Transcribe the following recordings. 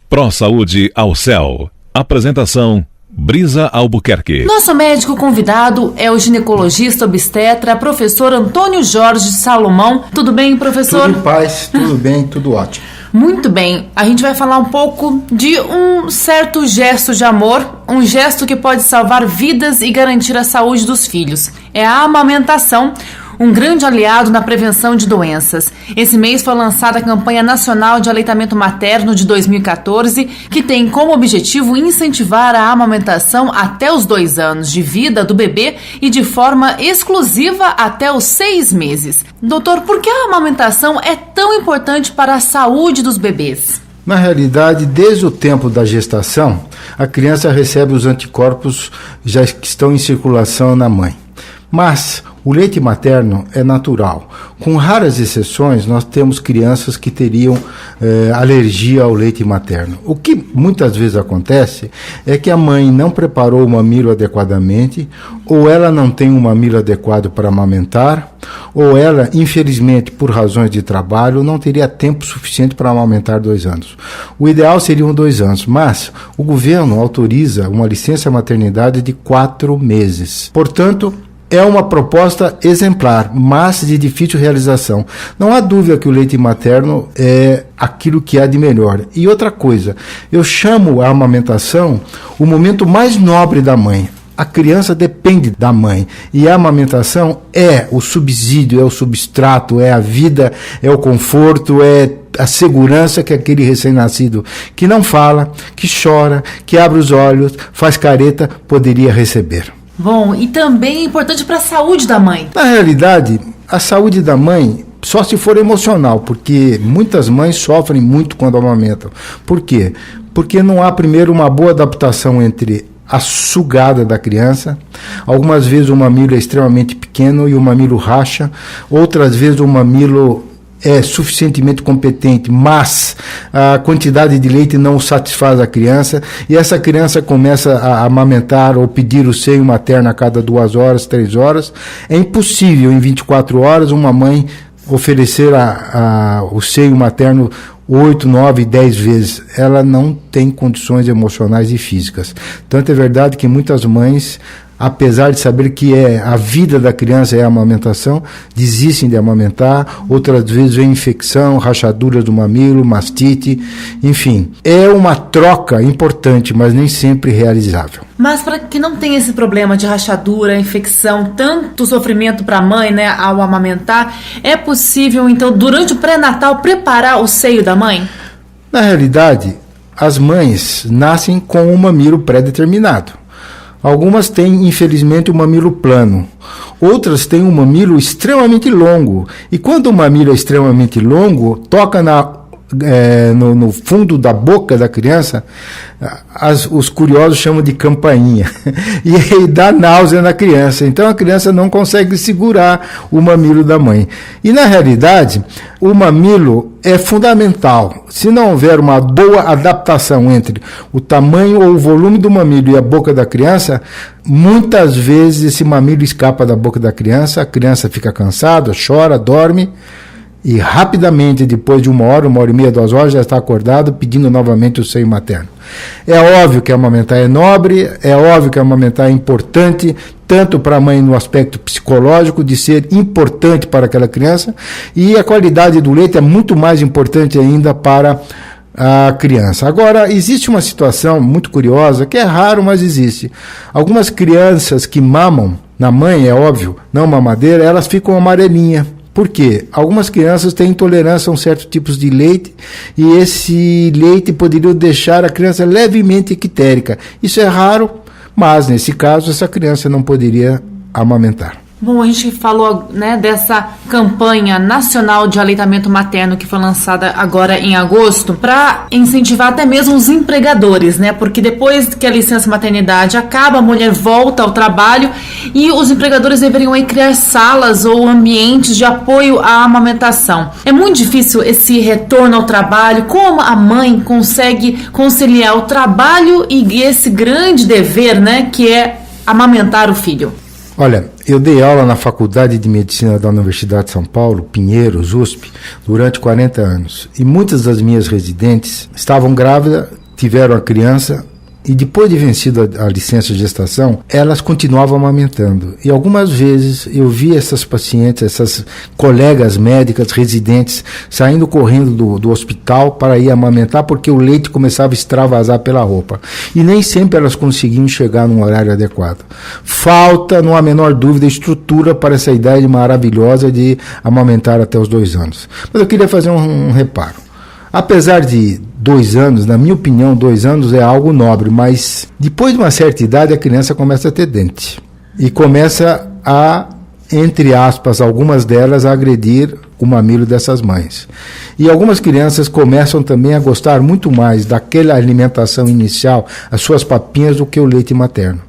ProSaúde ao Céu. Apresentação: Brisa Albuquerque. Nosso médico convidado é o ginecologista obstetra, professor Antônio Jorge Salomão. Tudo bem, professor? Tudo em paz, tudo bem, tudo ótimo. Muito bem, a gente vai falar um pouco de um certo gesto de amor, um gesto que pode salvar vidas e garantir a saúde dos filhos. É a amamentação, um grande aliado na prevenção de doenças. Esse mês foi lançada a Campanha Nacional de Aleitamento Materno de 2014, que tem como objetivo incentivar a amamentação até os 2 anos de vida do bebê e de forma exclusiva até os 6 meses. Doutor, por que a amamentação é tão importante para a saúde dos bebês? Na realidade, desde o tempo da gestação, a criança recebe os anticorpos já que estão em circulação na mãe. Mas o leite materno é natural. Com raras exceções, nós temos crianças que teriam alergia ao leite materno. O que muitas vezes acontece é que a mãe não preparou o mamilo adequadamente, ou ela não tem um mamilo adequado para amamentar, ou ela, infelizmente, por razões de trabalho, não teria tempo suficiente para amamentar 2 anos. O ideal seriam 2 anos, mas o governo autoriza uma licença maternidade de 4 meses. Portanto, é uma proposta exemplar, mas de difícil realização. Não há dúvida que o leite materno é aquilo que há de melhor. E outra coisa, eu chamo a amamentação o momento mais nobre da mãe. A criança depende da mãe e a amamentação é o subsídio, é o substrato, é a vida, é o conforto, é a segurança que aquele recém-nascido que não fala, que chora, que abre os olhos, faz careta, poderia receber. Bom, e também é importante para a saúde da mãe. Na realidade, a saúde da mãe só se for emocional, porque muitas mães sofrem muito quando amamentam. Por quê? Porque não há, primeiro, uma boa adaptação entre a sugada da criança. Algumas vezes o mamilo é extremamente pequeno e o mamilo racha. Outras vezes o mamilo é suficientemente competente, mas a quantidade de leite não satisfaz a criança e essa criança começa a amamentar ou pedir o seio materno a cada 2 horas, 3 horas. É impossível em 24 horas uma mãe oferecer o seio materno 8, 9, 10 vezes. Ela não tem condições emocionais e físicas. Tanto é verdade que muitas mães, apesar de saber que a vida da criança é a amamentação, desistem de amamentar. Outras vezes vem infecção, rachaduras do mamilo, mastite, enfim. É uma troca importante, mas nem sempre realizável. Mas para que não tenha esse problema de rachadura, infecção, tanto sofrimento para a mãe, né, ao amamentar, é possível, então, durante o pré-natal, preparar o seio da mãe? Na realidade, as mães nascem com um mamilo pré-determinado. Algumas têm, infelizmente, um mamilo plano. Outras têm um mamilo extremamente longo. E quando o mamilo é extremamente longo, toca no fundo da boca da criança, os curiosos chamam de campainha. E aí dá náusea na criança. Então a criança não consegue segurar o mamilo da mãe. E na realidade, o mamilo é fundamental. Se não houver uma boa adaptação entre o tamanho ou o volume do mamilo e a boca da criança, muitas vezes esse mamilo escapa da boca da criança, a criança fica cansada, chora, dorme, e rapidamente, depois de 1 hora, 1h30, 2 horas, já está acordado pedindo novamente o seio materno. É óbvio que amamentar é nobre, é óbvio que amamentar é importante, tanto para a mãe no aspecto psicológico, de ser importante para aquela criança, e a qualidade do leite é muito mais importante ainda para a criança. Agora, existe uma situação muito curiosa, que é raro, mas existe. Algumas crianças que mamam na mãe, é óbvio, não mamadeira, elas ficam amarelinhas. Por quê? Algumas crianças têm intolerância a um certo tipo de leite e esse leite poderia deixar a criança levemente ictérica. Isso é raro, mas nesse caso essa criança não poderia amamentar. Bom, a gente falou, né, dessa campanha nacional de aleitamento materno que foi lançada agora em agosto para incentivar até mesmo os empregadores, né? Porque depois que a licença maternidade acaba, a mulher volta ao trabalho e os empregadores deveriam aí criar salas ou ambientes de apoio à amamentação. É muito difícil esse retorno ao trabalho. Como a mãe consegue conciliar o trabalho e esse grande dever, né, que é amamentar o filho? Olha, eu dei aula na Faculdade de Medicina da Universidade de São Paulo, Pinheiros, USP, durante 40 anos. E muitas das minhas residentes estavam grávidas tiveram a criança e depois de vencida a licença de gestação, elas continuavam amamentando. E algumas vezes eu vi essas pacientes, essas colegas médicas residentes, saindo correndo do hospital para ir amamentar porque o leite começava a extravasar pela roupa. E nem sempre elas conseguiam chegar num horário adequado. Falta, não há a menor dúvida, estrutura para essa ideia maravilhosa de amamentar até os 2 anos. Mas eu queria fazer um reparo. Apesar de 2 anos, na minha opinião, 2 anos é algo nobre, mas depois de uma certa idade a criança começa a ter dente e começa a, entre aspas, algumas delas a agredir o mamilo dessas mães. E algumas crianças começam também a gostar muito mais daquela alimentação inicial, as suas papinhas, do que o leite materno.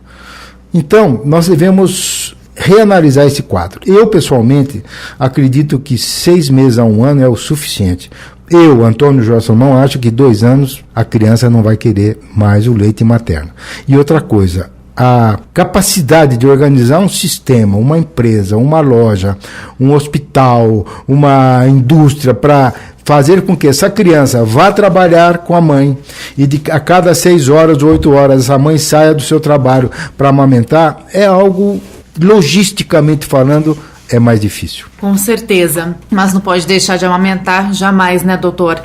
Então, nós devemos reanalisar esse quadro. Eu, pessoalmente, acredito que 6 meses a 1 ano é o suficiente. Eu, Antônio Jorge Salomão, acho que 2 anos a criança não vai querer mais o leite materno. E outra coisa, a capacidade de organizar um sistema, uma empresa, uma loja, um hospital, uma indústria para fazer com que essa criança vá trabalhar com a mãe e a cada 6 horas, 8 horas, essa mãe saia do seu trabalho para amamentar, é algo, logisticamente falando, é mais difícil. Com certeza, mas não pode deixar de amamentar jamais, né, doutor?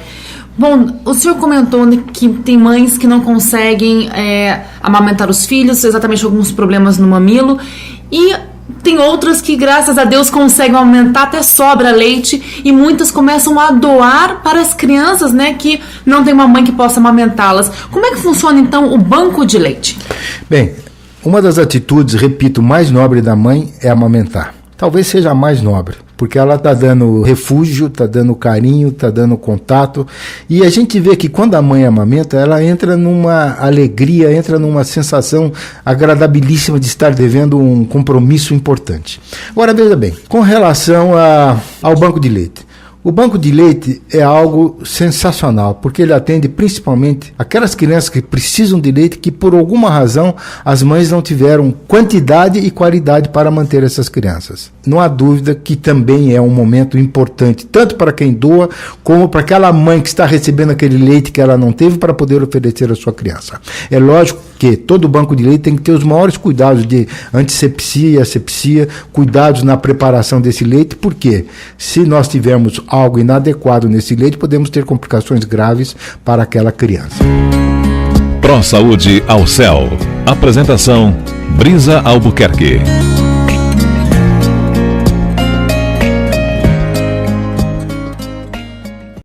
Bom, o senhor comentou que tem mães que não conseguem amamentar os filhos, exatamente alguns problemas no mamilo, e tem outras que, graças a Deus, conseguem amamentar, até sobra leite, e muitas começam a doar para as crianças, né, que não tem uma mãe que possa amamentá-las. Como é que funciona, então, o banco de leite? Bem, uma das atitudes, repito, mais nobre da mãe é amamentar. Talvez seja a mais nobre, porque ela está dando refúgio, está dando carinho, está dando contato. E a gente vê que quando a mãe amamenta, ela entra numa alegria, entra numa sensação agradabilíssima de estar devendo um compromisso importante. Agora, veja bem, com relação ao banco de leite. O banco de leite é algo sensacional, porque ele atende principalmente aquelas crianças que precisam de leite, que por alguma razão as mães não tiveram quantidade e qualidade para manter essas crianças. Não há dúvida que também é um momento importante, tanto para quem doa, como para aquela mãe que está recebendo aquele leite que ela não teve para poder oferecer à sua criança. É lógico que todo banco de leite tem que ter os maiores cuidados de antisepsia e asepsia, cuidados na preparação desse leite, porque se nós tivermos algo inadequado nesse leite, podemos ter complicações graves para aquela criança. ProSaúde ao Céu. Apresentação: Brisa Albuquerque.